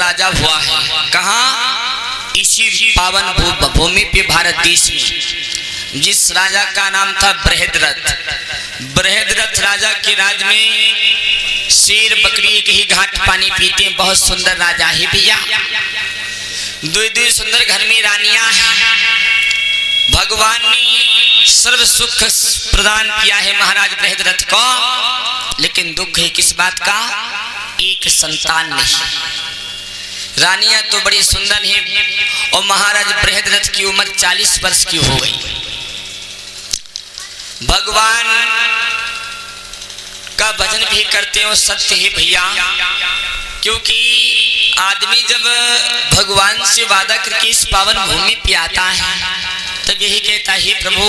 राजा हुआ है। कहाँ? इसी पावन भूमि पे भारत देश में, जिस राजा का नाम था बृहद्रथ। बृहद्रथ राजा के राज में शेर बकरी एक ही घाट पानी पीते हैं। बहुत सुंदर राजा है भैया। दो सुंदर घर में रानियां हैं। भगवान ने सर्व सुख प्रदान किया है महाराज बृहद्रथ को, लेकिन दुख है किस बात का? एक संतान नहीं। रानियां तो बड़ी सुंदर हैं और महाराज बृहद्रथ की उम्र 40 वर्ष की हो गई। भगवान का भजन भी करते हो, सत्य है भैया। क्योंकि आदमी जब भगवान से वादा करके इस पावन भूमि पे आता है तब यही कहता है, प्रभु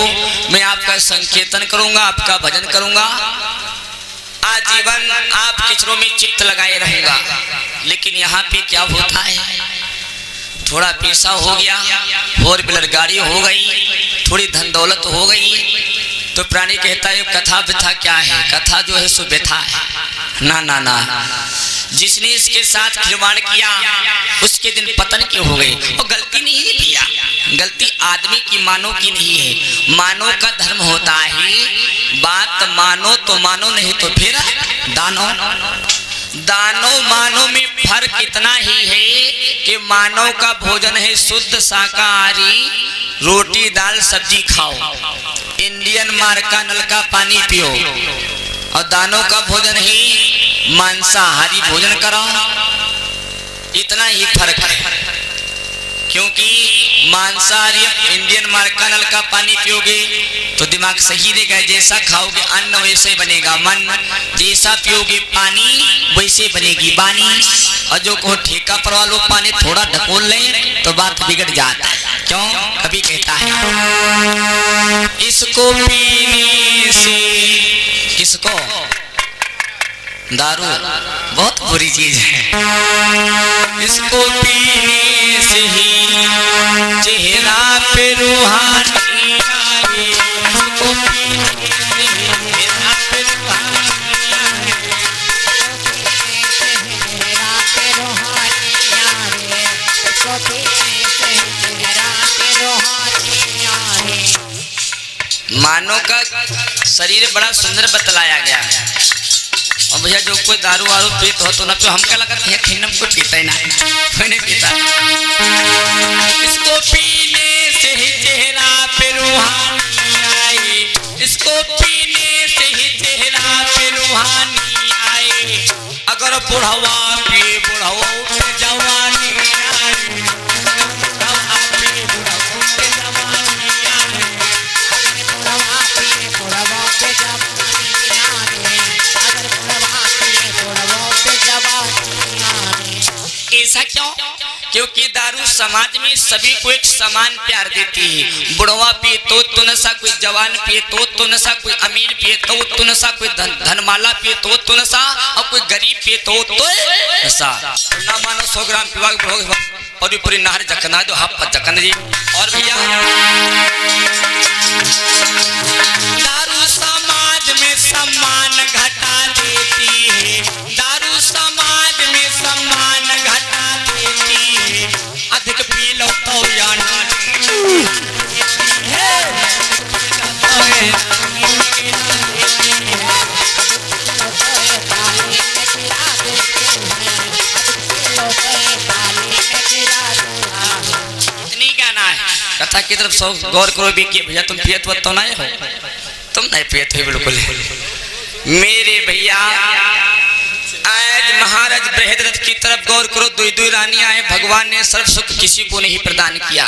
मैं आपका संकीर्तन करूंगा, आपका भजन करूंगा, आजीवन आपके चरणों में चित्त लगाए रहूंगा। लेकिन यहाँ पे क्या होता है? थोड़ा पैसा हो गया, 4 व्हीलर गाड़ी हो गई, थोड़ी धन दौलत हो गई, तो प्राणी कहता है कथा व्यथा क्या है? कथा जो है सो व्यथा है। ना ना ना, जिसने इसके साथ खिलवाड़ किया उसके दिन पतन क्यों हो गए? और गलती नहीं है भैया, गलती आदमी की मानो की नहीं है। मानो का धर्म होता है, बात मानो तो मानो, नहीं तो फिर दानो। दानो मानो में फर्क इतना ही है कि मानव का भोजन है शुद्ध शाकाहारी, रोटी दाल सब्जी खाओ, इंडियन मार्का नल का पानी पियो, और दानों का भोजन ही मांसाहारी भोजन कराओ। इतना ही फर्क है। क्योंकि मांसाहारी इंडियन मार्का नल का पानी पियोगे तो दिमाग सही रहेगा, जैसा खाओगे अन्न वैसे बनेगा मन, जैसा पियोगे पानी वैसे बनेगी वाणी। और जो को ठेका परवा लो, पानी थोड़ा ढकोल लें तो बात बिगड़ जाता है। क्यों? कभी कहता है इसको पीने से, किसको? दारू बहुत बुरी चीज है। इसको पीने से ही चेहरा पे रूहानी आए, इसको पीने से ही चेहरा पे रूहानी आए, चेहरा पे रूहानी आए, इसको पीने से ही चेहरा पे रूहानी आए। मानव का शरीर बड़ा सुंदर बतलाया गया है। और भैया जो कोई दारू वारू पीत हो तो ना, तो हम क्या लगा खिन्नम को पीता ही ना, कोई नहीं पीता। इसको पीने से ही चेहरा पे रूहानी आए, इसको पीने से ही चेहरा पे रूहानी आए। अगर बुढ़वा पिए बुढ़वा पे जवानी आए, बुढ़वा पिए बुढ़वा पे जवानी आए, बुढ़वा पिए बुढ़वा पे जवानी आए। ऐसा क्यों? क्योंकि दारू समाज में सभी को एक समान प्यार देती है। बुढ़वा पिए तो नशा, कोई जवान पिए तो नशा, कोई अमीर पिए तो नशा, कोई धनमाला पिए तो नशा, और कोई गरीब पिए तो नशा। ना मानो 100 ग्राम पीवा और पूरी नहर जकना दो, हाथ पर जकन जी। और भैया दारू समाज में सम्मान घटा देती है, दारू समाज में सम्मान घटा देती है। अधिक पी लो तो या ना कथा की तरफ गौर करो भी कि भैया तुम पियत वत तो नहीं हो, तुम नहीं पियत हो बिल्कुल। मेरे भैया आज महाराज बृहद्रथ की तरफ गौर करो। दो रानियां हैं, भगवान ने सर्व सुख किसी को नहीं प्रदान किया।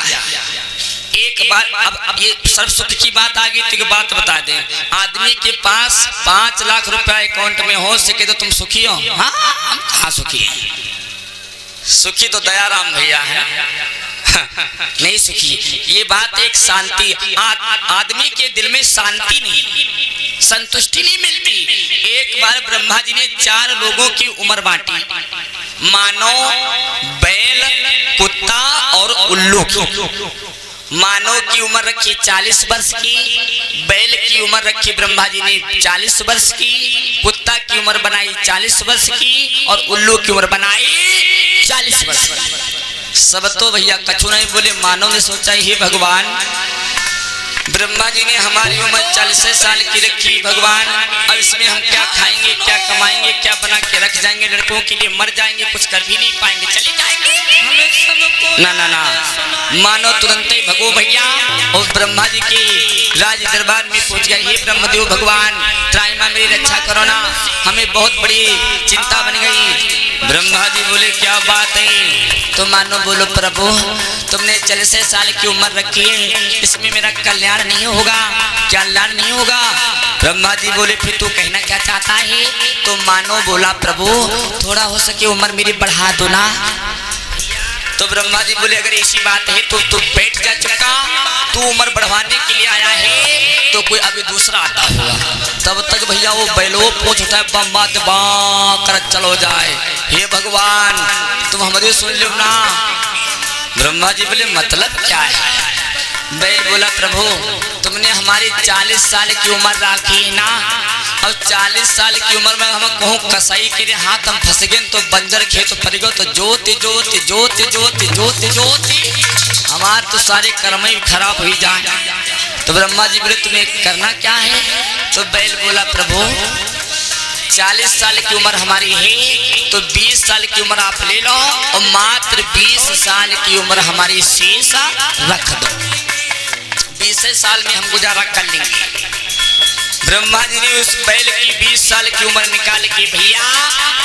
एक बार अब ये सर्व सुख की बात आ गई तो एक बात बता दें, आदमी के पास 5 लाख रुपया अकाउंट में हो सके तो तुम सुखी हो? हाँ, हम कहाँ सुखी हैं? सुखी तो दयाराम भैया है, नहीं सुखी। ये बात एक शांति, आदमी के दिल में शांति नहीं, संतुष्टि नहीं मिलती। एक बार ब्रह्मा जी ने 4 लोगों की उम्र बांटी, मानव, बैल, कुत्ता और उल्लू की। मानव की उम्र रखी 40 वर्ष की, बैल की उम्र रखी ब्रह्मा जी ने 40 वर्ष की, कुत्ता की उम्र बनाई 40 वर्ष की, और उल्लू की उम्र बनाई 40 वर्ष। सब तो भैया कछु नहीं बोले। मानव ने सोचा ही भगवान ब्रह्मा जी ने हमारी उम्र 40 साल की रखी भगवान, अब इसमें हम क्या खाएंगे, क्या कमाएंगे, क्या बना के रख जाएंगे, लड़कों के लिए मर जाएंगे, कुछ कर भी नहीं पाएंगे, चले जाएंगे। ना ना ना, मानो तुरंत ही भगो भैया और ब्रह्मा जी के राज दरबार में पहुंच गए। हे ब्रह्मदेव भगवान, त्राहिमाम मेरी रक्षा करो ना, हमें बहुत बड़ी चिंता बन गई। ब्रह्मा जी बोले क्या बात है? तो मानो बोलो प्रभु तुमने 40 साल की उम्र रखी है, इसमें मेरा कल्याण नहीं होगा, कल्याण नहीं होगा। ब्रह्मा जी बोले फिर तू कहना क्या चाहता है? तो मानो बोला प्रभु थोड़ा हो सके उम्र मेरी बढ़ा दो ना। तो ब्रह्मा जी बोले अगर ऐसी बात है तो तू बैठ जा चुका, तू उम्र बढ़वाने के लिए आया है तो कोई अभी दूसरा आता होगा। तब तक भैया वो बैलो पूछ उठा है बम्बा दबा कर चलो जाए। हे भगवान तुम हमारे सुन लो ना। ब्रह्मा जी बोले मतलब क्या है? बैल बोला प्रभु तुमने हमारी 40 साल की उम्र रखी ना, अब 40 साल की उम्र में हम कहूँ कसाई के हाथ हम फंस गए तो बंजर खेत पड़ गए तो जोती जोती जोती जोती जोती जोती हमारे तो सारे कर्म ही खराब हो जाए। तो ब्रह्मा जी बोले तुम्हें करना क्या है? तो बैल बोला प्रभु 40 साल की उम्र हमारी है तो 20 साल की उम्र आप ले लो और मात्र 20 साल की उम्र हमारी शेष रख दो, 20 साल में हम गुजारा कर लेंगे। ब्रह्मा जी ने उस बैल की 20 साल की उम्र निकाल के भैया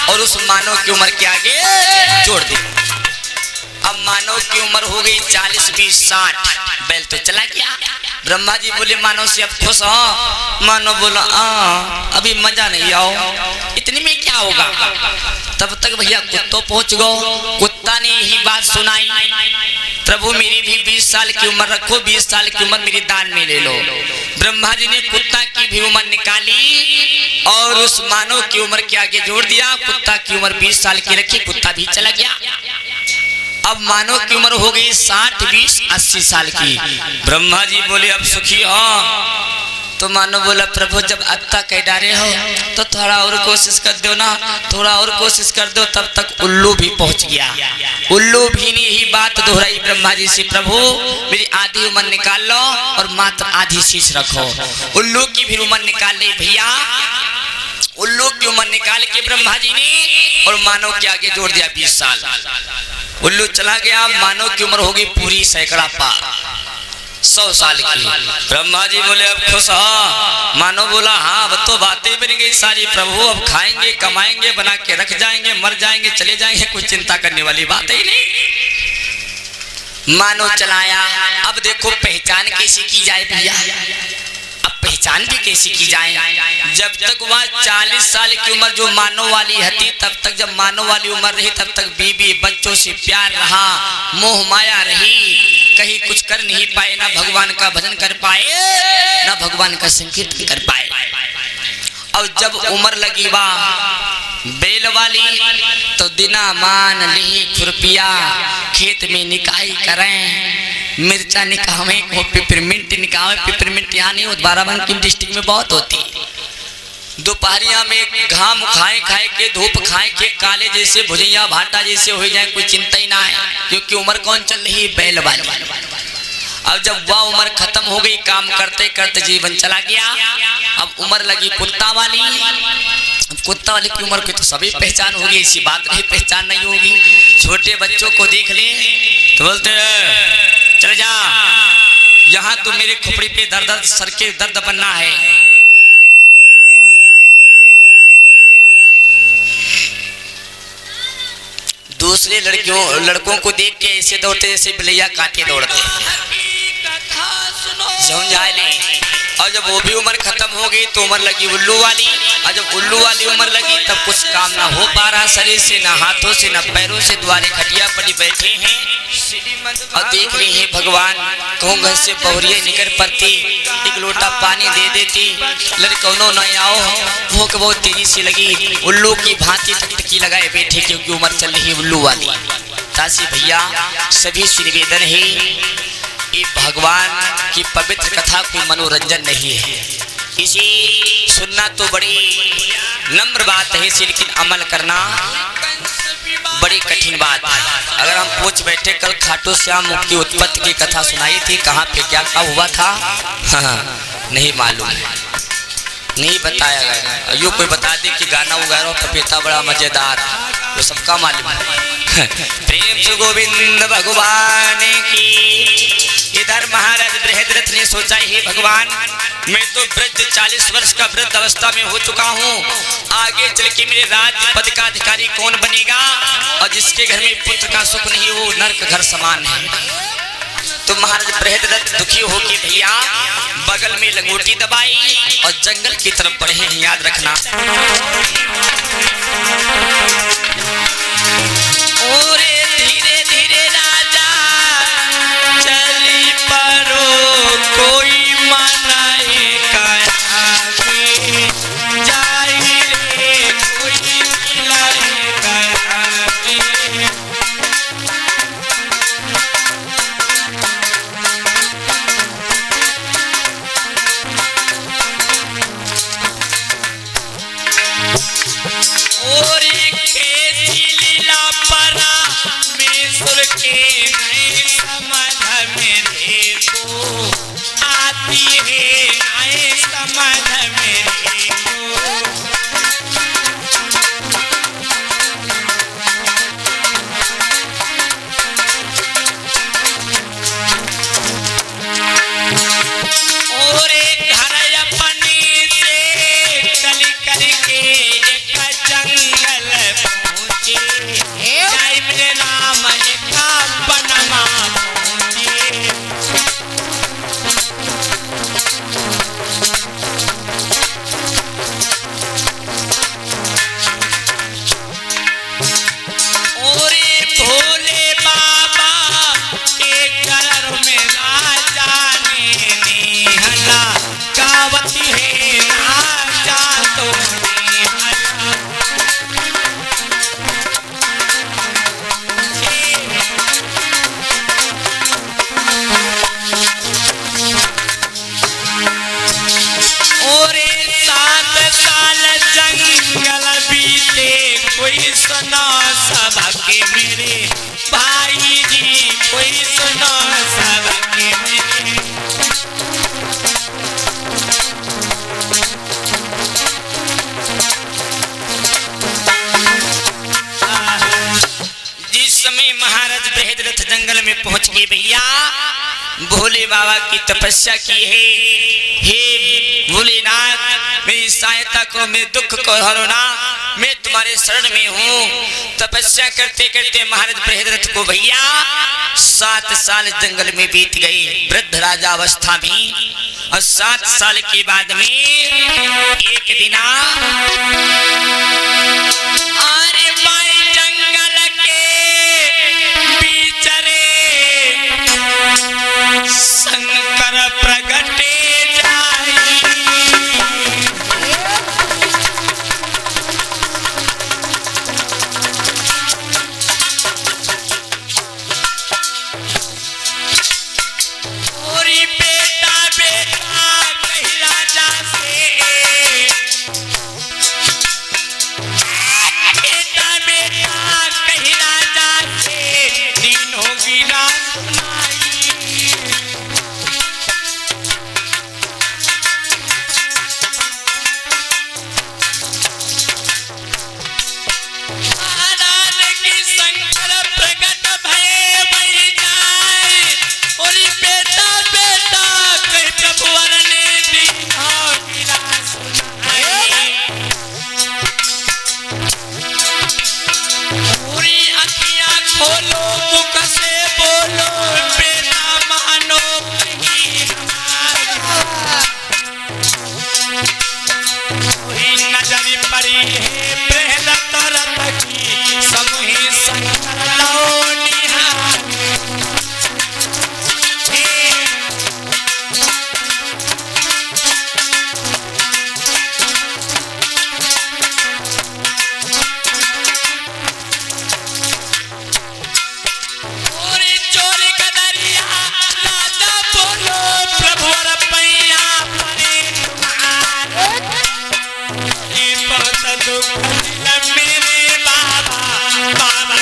और उस मानव की उम्र के आगे जोड़ दी। अब मानव की उम्र हो गई 40 20 60, बैल तो चला गया। ब्रह्मा जी बोले मानव से अब खुश हो? मानव बोला अभी मजा नहीं आओ, इतने में क्या होगा। तब तक भैया कुत्तों पहुंच गो, कुत्ता ने यही बात सुनाई प्रभु मेरी भी 20 साल की उम्र रखो, 20 साल की उम्र मेरी दान में ले लो। ब्रह्मा जी ने कुत्ता की भी उम्र निकाली और उस मानव की उम्र के आगे जोड़ दिया। कुत्ता की उम्र 20 साल की रखी, कुत्ता भी चला गया। अब मानव की उम्र हो गई 60 20 80 साल की। ब्रह्मा जी बोले अब सुखी हो? तो मानो बोला प्रभु जब अत्ता कह डारे हो तो थोड़ा और कोशिश कर दो ना, थोड़ा और कोशिश कर दो। तब तक उल्लू भी पहुंच गया। उल्लू भी ने यही बात दोहराई ब्रह्मा जी से प्रभु मेरी आधी उम्र निकाल लो और मात्र आधी शीश रखो। उल्लू की भी उम्र निकाल ली भैया। उल्लू की उम्र निकाल के ब्रह्मा जी ने और मानव के आगे जोड़ दिया 20 साल। उल्लू चला गया, मानव की उम्र होगी पूरी सैकड़ा पार 100 साल की। ब्रह्मा जी बोले अब खुश हो? मानो बोला हाँ अब तो बातें बन गई सारी प्रभु, अब खाएंगे कमाएंगे बना के रख जाएंगे, मर जाएंगे चले जाएंगे, कोई चिंता करने वाली बात ही नहीं। मानो चलाया। अब देखो पहचान कैसे की जाए भैया, अब पहचान भी कैसी की जाए। जब तक वह 40 साल की उम्र जो मानव वाली हती तब तक, जब मानव वाली उम्र रही तब तक बीबी बच्चों से प्यार रहा, मोह माया रही, कहीं कुछ कर नहीं पाए, ना भगवान का भजन कर पाए ना भगवान का संकीर्तन कर पाए। और जब उम्र लगी वाह बैल वाली तो दिना मान ली खुरपिया खेत में निकाई करें, मिर्चा निकावे को पिपरमिंट निकावे। पिपरमिंट यहाँ नहीं, बाराबंकी डिस्ट्रिक्ट में बहुत होती। दोपहरिया में घाम खाए खाए के धूप खाए के काले जैसे भुजिया भाटा जैसे हो जाए, कोई चिंता ही ना है क्योंकि उम्र कौन चल रही है? बैल वाली। अब जब वह उम्र खत्म हो गई, काम करते करते जीवन चला गया, अब उम्र लगी कुत्ता वाली। कुत्ता वाली की उम्र की तो सभी पहचान होगी, ऐसी बात नहीं पहचान नहीं होगी। छोटे बच्चों को देख ले तो बोलते चले जा, यहाँ तो मेरे खोपड़ी पे दर्द सर के दर्द बनना है। दूसरे लड़कों को देख के ऐसे दौड़ते जैसे बिलैया काटे दौड़ते, समझा ले। और जब वो भी उम्र खत्म हो गई तो उम्र लगी उल्लू वाली। और जब उल्लू वाली उम्र लगी तब कुछ काम ना हो पा रहा शरीर से, ना हाथों से ना पैरों से, द्वारे खटिया पड़ी बैठे हैं और देख रहे हैं भगवान कहूँ घर से बहुरिया निकल पड़ती, एक लोटा पानी दे देती, लड़कों न आओ। भूख बहुत तेजी से लगी, उल्लू की भांति टकटकी लगाए बैठे क्योंकि उम्र चल रही उल्लू वाली। तासी भैया सभी से निवेदन है ये भगवान की पवित्र कथा कोई मनोरंजन नहीं है, इसी सुनना तो बड़ी नम्र बात है, लेकिन अमल करना बड़ी कठिन बात। अगर हम पूछ बैठे कल खाटू श्याम मुक्ति उत्पत्ति की कथा सुनाई थी, कहाँ पे क्या क्या हुआ था, हाँ, नहीं मालूम, नहीं बताया गया। यूँ कोई बता दे कि गाना उगा रहा पपीता बड़ा मजेदार, वो सबका मालूम है। प्रेम से गोविंद भगवान की। इधर महाराज बृहद्रथ ने सोचा, हे भगवान, मैं तो वृद्ध 40 वर्ष का वृद्ध अवस्था में हो चुका हूँ, आगे चल के मेरे राज्य पद का अधिकारी कौन बनेगा, और जिसके घर में पुत्र का सुख नहीं हो नरक घर समान है। तो महाराज बृहद्रथ दुखी हो कि भैया बगल में लंगोटी दबाई और जंगल की तरफ बढ़े हैं, याद रखना। और धीरे धीरे राजा चली परो, कोई मनाए कहावे, जाई रे कोई मिलाए कहावे। और कैसी लीला परमेश्वर के नहीं समझ मेरे को आती है, नहीं समझ मेरे को। और एक घर अपने से चल करके एक जंगल पहुंचे, जय मेरे राम एक बनमा पहुंचे। और भोले बाबा के घर में राजा ने निहला, गावती है राजा तो निहला। और 7 साल जंगल बीते, कोई सुना सबके मेरे भाई जी, कोई सुना सबके मेरे। जिस समय महाराज बृहद्रथ जंगल में पहुंच के भैया भोले बाबा की तपस्या की है, हे भोलेनाथ मेरी सहायता करो, मेरे दुख को हरोना, मैं तुम्हारे शरण में हूँ। तपस्या करते करते महाराज बृहद्रथ को भैया 7 साल जंगल में बीत गए, वृद्ध राजा अवस्था में। और 7 साल के बाद में एक दिन अरे भाई जंगल के बीचरे शंकर प्रगटे जाई। और बेटा बेटा कही राजा से, बेटा बेटा कही राजा से, दिन होगी रात सुनाई। महाराज की शंकर प्रगट भय बही जाए, और बेटा बेटा कही प्रभुवर ने दिन होगी रात सुनाई। पूरी अखियां खोलो मुख से बोलो, बेटा मानो कहीं हमारा। पूरी नजर पड़ी है बृहद्रथ रथ की, समूही शंकर लो निहार। पूरी चोरी कदरिया राजा बोलो, प्रभु रपैया परे तुम्हारे। ये बहुत दुख दिल मेरे बाबा, बाबा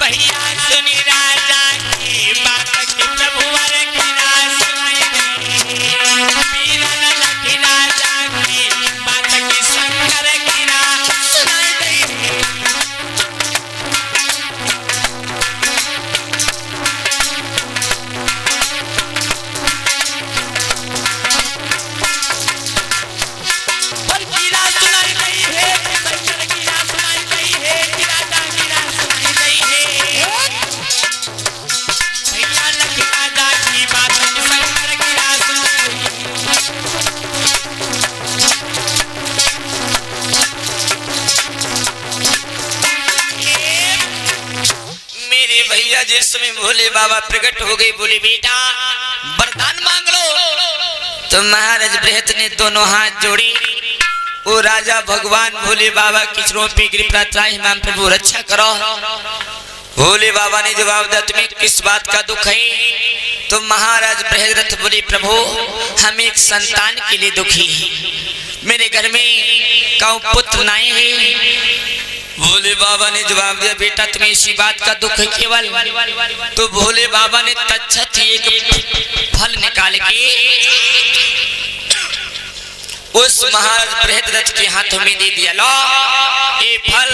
भैया सुनी राजा की बात की प्रभु वर की राज पीरन लखी राजा की बात की शंकर की राज सुनाई दे। जिस समय भोले बाबा प्रकट हो गए, बोले बेटा वरदान मांग लो। तो महाराज बृहत ने दोनों हाथ जोड़े, ओ राजा भगवान भोले बाबा की चरणों पे गिर प्रार्थना, हिमाम प्रभु रक्षा करो। भोले बाबा ने जवाब दिया तुम्हें किस बात का दुख है? तो महाराज बृहद्रथ बोले प्रभु हम एक संतान के लिए दुखी हैं, मेरे घर में कौ पुत्र नहीं है। भोले बाबा ने जवाब दिया बेटा तुम्हें इसी बात का दुख है केवल? तो भोले बाबा ने तत्क्षण एक फल निकाल के उस महाराज बृहद्रथ के हाथों में दे दिया, लो ये फल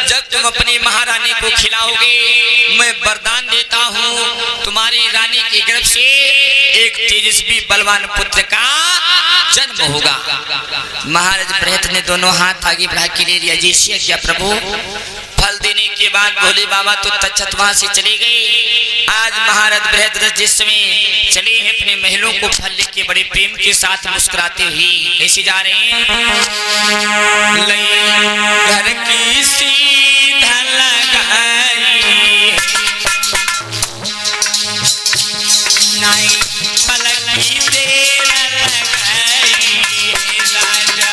जब तुम अपनी महारानी को खिलाओगे मैं वरदान देता हूँ तुम्हारी रानी के गर्भ से एक तेजस्वी बलवान पुत्र का जन्म होगा। महाराज बृहद्रथ ने दोनों हाथ आगे बढ़ा के ले लिया, जैसे क्या प्रभु। फल देने के बाद भोले बाबा तो तत्क्षण वहां से चले गए। आज महाराज बृहद्रथ जिस समय चले हैं अपने महलों को फल लेके के बड़े प्रेम के साथ मुस्कुराते हुए ऐसे जा रहे हैं। घर की सीधा लगाई नाई पलक की देर लगाई राजा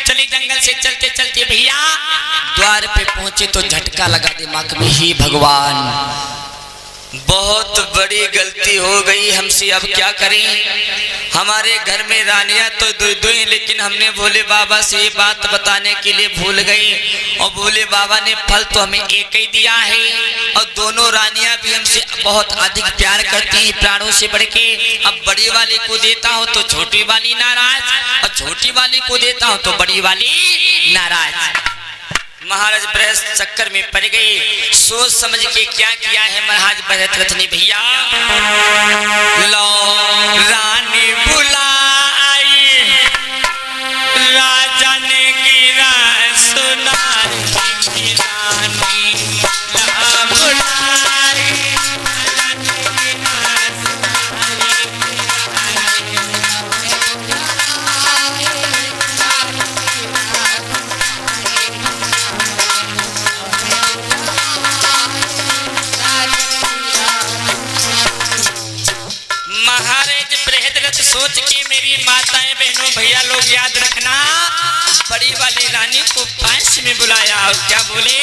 चले जंगल से चलते चलते भैया द्वार पे पहुंचे तो झटका लगा दिमाग में, ही भगवान बहुत बड़ी गलती हो गई हमसे, अब क्या करें? हमारे घर में रानियां तो दो हैं लेकिन हमने भोले बाबा से ये बात बताने के लिए भूल गए और भोले बाबा ने फल तो हमें एक ही दिया है और दोनों रानियां भी हमसे बहुत अधिक प्यार करती हैं प्राणों से बढ़ के। अब बड़ी वाली को देता हूँ तो छोटी वाली नाराज और छोटी वाली को देता हूँ तो बड़ी वाली नाराज। महाराज बृहस्पति चक्कर में पड़ गए, सोच समझ के क्या किया है महाराज बृहस्पति ने भैया, लो रानी बुलाई राजा ने गिरा सुनाई रानी ला बुलाई सोच के मेरी माताएं बहनों भैया लोग याद रखना, बड़ी वाली रानी को पास में बुलाया और क्या बोले,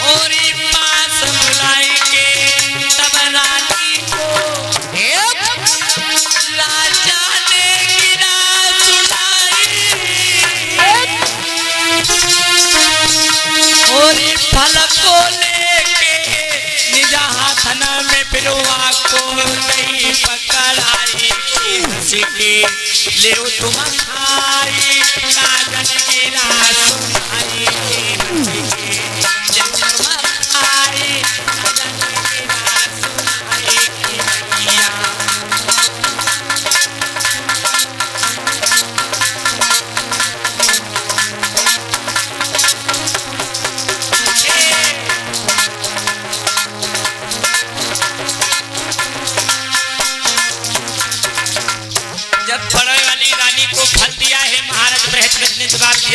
और पास बुलाई के तब रानी को राजा ने गिरा सुनाई और फल को लेके निजा हाथना में पिरुआ को नहीं पकड़ाई के ले तुम खाई काजन गिरा सुनाई जब तुम खाई काजन गिरा सुनाई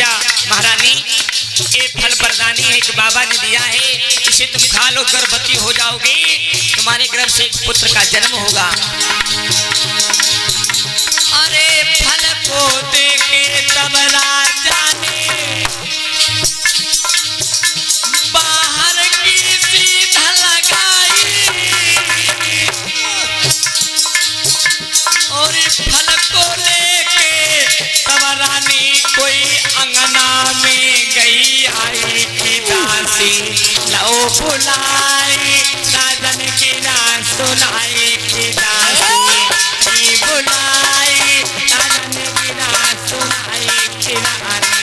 भैया महारानी ये फल वरदानी है, एक बाबा ने दिया है, इसे तुम खा लो, गर्भवती हो जाओगे, तुम्हारे गर्भ से एक पुत्र का जन्म होगा। अरे फल को देके तब राजा ने बाहर की सीधा लगाई, और फल को लेके तब रानी कोई अंगना में गई, आई की दासी लो बुलाई, साजन की ना सुनाई की दासी बुलाई, साजन की ना सुनाई की रानी।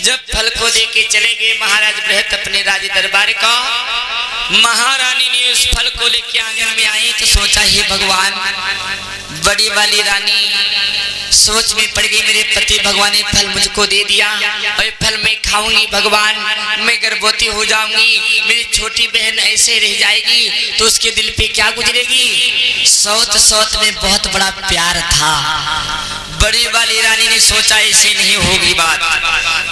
जब फल को देके चले गए महाराज बृहत अपने राज दरबार का, महारानी ने उस फल को लेके आंगन में आई तो सोचा हे भगवान, बड़ी वाली रानी सोच में पड़ गई, मेरे पति भगवान ने फल मुझको दे दिया और फल मैं खाऊंगी भगवान, मैं गर्भवती हो जाऊंगी, मेरी छोटी बहन ऐसे रह जाएगी तो उसके दिल पे क्या गुजरेगी। सौत सौत में बहुत बड़ा प्यार था। बड़ी वाली रानी ने सोचा ऐसे नहीं होगी बात,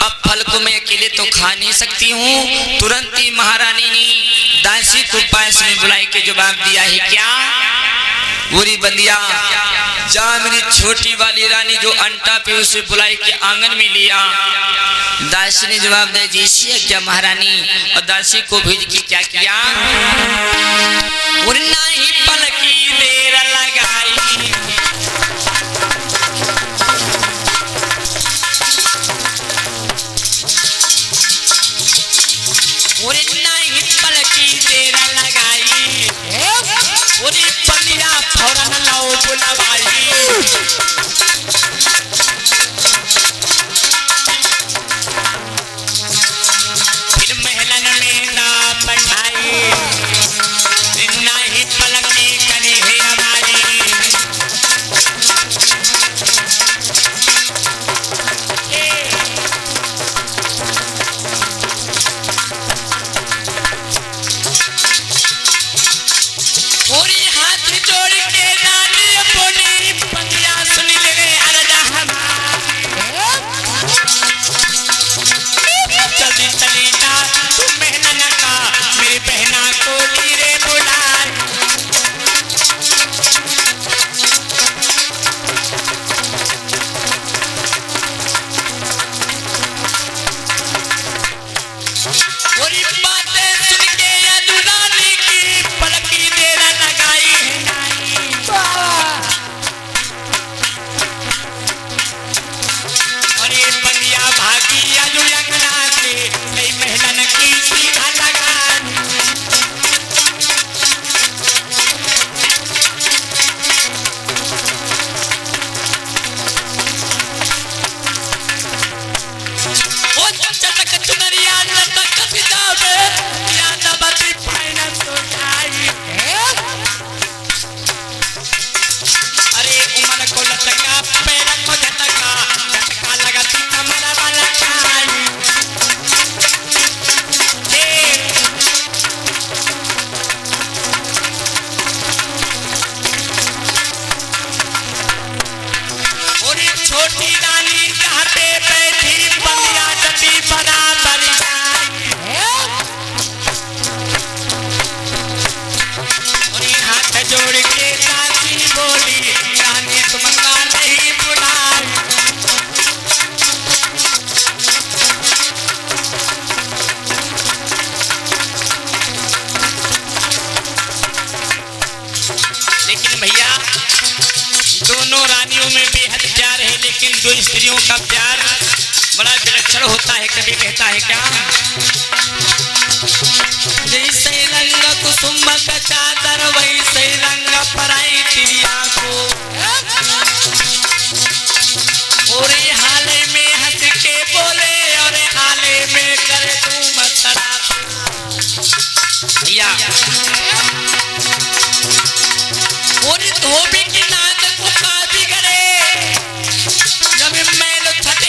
अब फल को मैं अकेले तो खा नहीं सकती हूँ। तुरंत ही महारानी ने दासी को पास में बुलाई के जवाब दिया है, क्या बुरी बंदिया जा मेरी छोटी वाली रानी जो अंटा पे उसे बुलाई के आंगन में लिया। दासी ने जवाब दिया, जैसी है क्या महारानी, और दासी को भेज के क्या किया, ना ही पल की देर लगाई, नहीं पल की देर लगाई, बंदिया फौरन लो बुलवाई, फिर महलन में ना बैठाई, नहीं पल की करे है हमारी, छोटी रानी कहते बैठी बंदिया जटी बराबर और हाथ जोड़ के दासी बोली, रानी तुमका नहीं बुलाई, लेकिन भैया दोनों रानियों में बेहद प्यार है, लेकिन दो स्त्रियों का प्यार बड़ा विलक्षण होता है। कभी कहता है क्या, जैसे रंग कुसुम का चादर वैसे रंग पराई तिरिया को, और हाले में हंस के बोले और हाले में करे तू मसरा भैया, और धोबी की नाद को का बिगड़े जब मैल छटे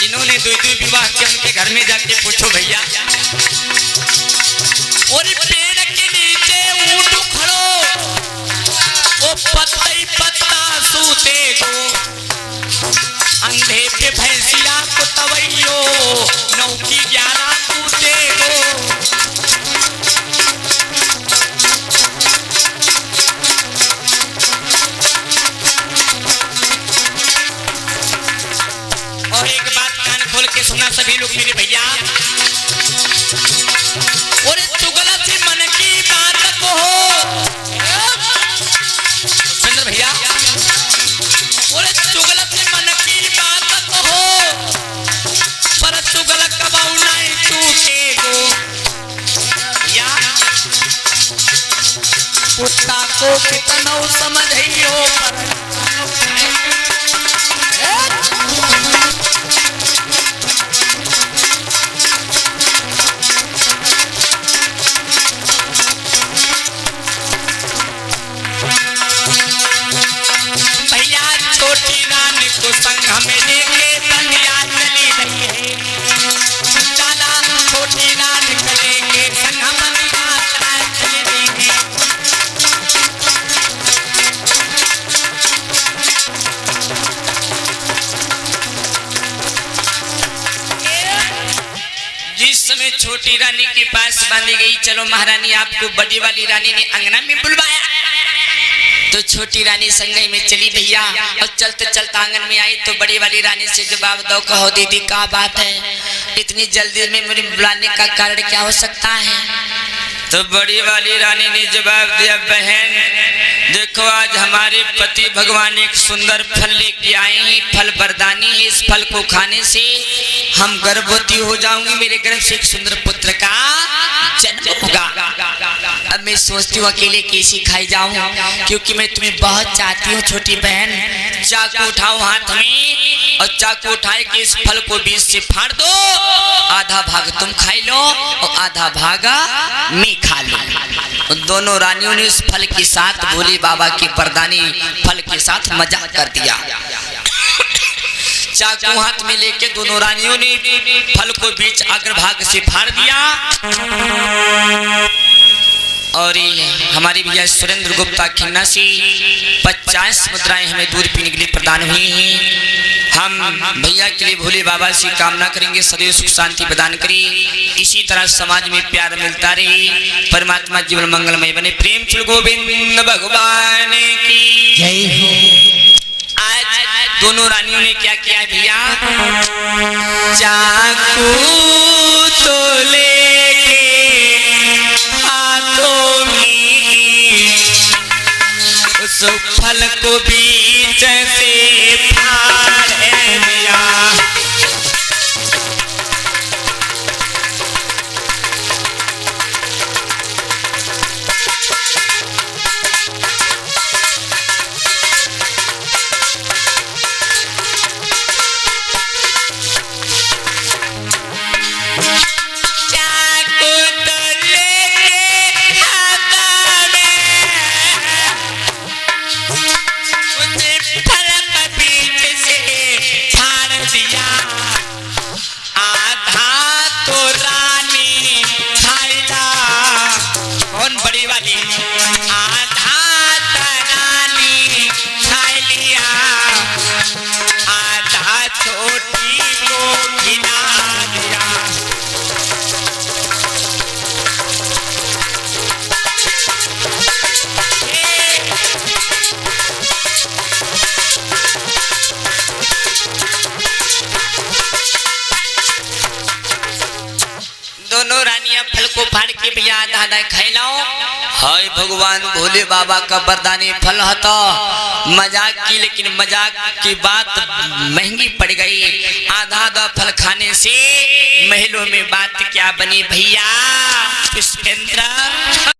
जिन्होंने दो विवाह किया उनके घर में जाके पूछो भैया। और पेड़ के नीचे ऊंट खड़ो, वो पत्ता ही पत्ता सूते गो, अंधे पे भैंसिया को तवैयो, 9 की 11 कूते गो। और एक बात कान खोल के सुना सभी लोग मेरे भैया, और चुगला से मन की बात को हो चंद्र भैया, और चुगला से मन की बात को हो, पर चुगला कबाऊ नहीं टूटे गो या कुत्ता को कितना समझियो पर छोटी रानी को संग में लेके संगया चली रही है, चला छोटी रानी को लेके संग में चली रही है। जिस समय छोटी रानी के पास बांधी गई, चलो महारानी आपको बड़ी वाली रानी ने अंगना में बुलवाया, तो छोटी रानी संगई में चली भैया, और चलते चलते आंगन में आई तो बड़ी वाली रानी से जवाब दो, कहो दीदी क्या बात है, इतनी जल्दी में मुझे बुलाने का कारण क्या हो सकता है। तो बड़ी वाली रानी ने जवाब दिया, बहन देखो आज हमारे पति भगवान एक सुंदर फल लेके आए हैं, फल वरदानी है, इस फल को खाने से हम गर्भवती हो जाऊंगी, मेरे गर्भ से एक सुंदर पुत्र का जन्म होगा। अब मैं सोचती हूँ अकेले कैसे खाई जाऊं, क्योंकि मैं तुम्हें बहुत चाहती हूँ छोटी बहन। चाकू उठाओ हाथ में, और चाकू उठाए के इस फल को बीच से फाड़ दो, आधा भाग तुम खाई लो और आधा भाग मैं खा लो। दोनों रानियों ने इस फल के साथ भोले बाबा की वरदानी फल के साथ मजाक कर दिया। चाकू हाथ में लेके दोनों रानियों ने फल को बीच अग्रभाग से फाड़ दिया, और हमारी भैया सुरेंद्र गुप्ता खन्ना से 50 मुद्राएं हमें दूध पीने के लिए प्रदान हुई हैं। हम भैया के लिए भोले बाबा से कामना करेंगे सदैव सुख शांति प्रदान करे, इसी तरह समाज में प्यार मिलता रहे, परमात्मा जीवन मंगलमय बने। प्रेम चल गोविंद भगवान की जय हो। आज दोनों रानियों ने क्या किया भैया, चाकू तो लेके हाथों में उस फल को बीच से फाड़ दिया। दोनों रानियां फल को फाड़ के भैया आधा आधा खैलाओ। हाय भगवान भोले बाबा का वरदानी फल हता, मजाक की लेकिन मजाक की बात महंगी पड़ गई। आधा आधा फल खाने से महलों में बात क्या बनी भैया पुष्पेंद्र।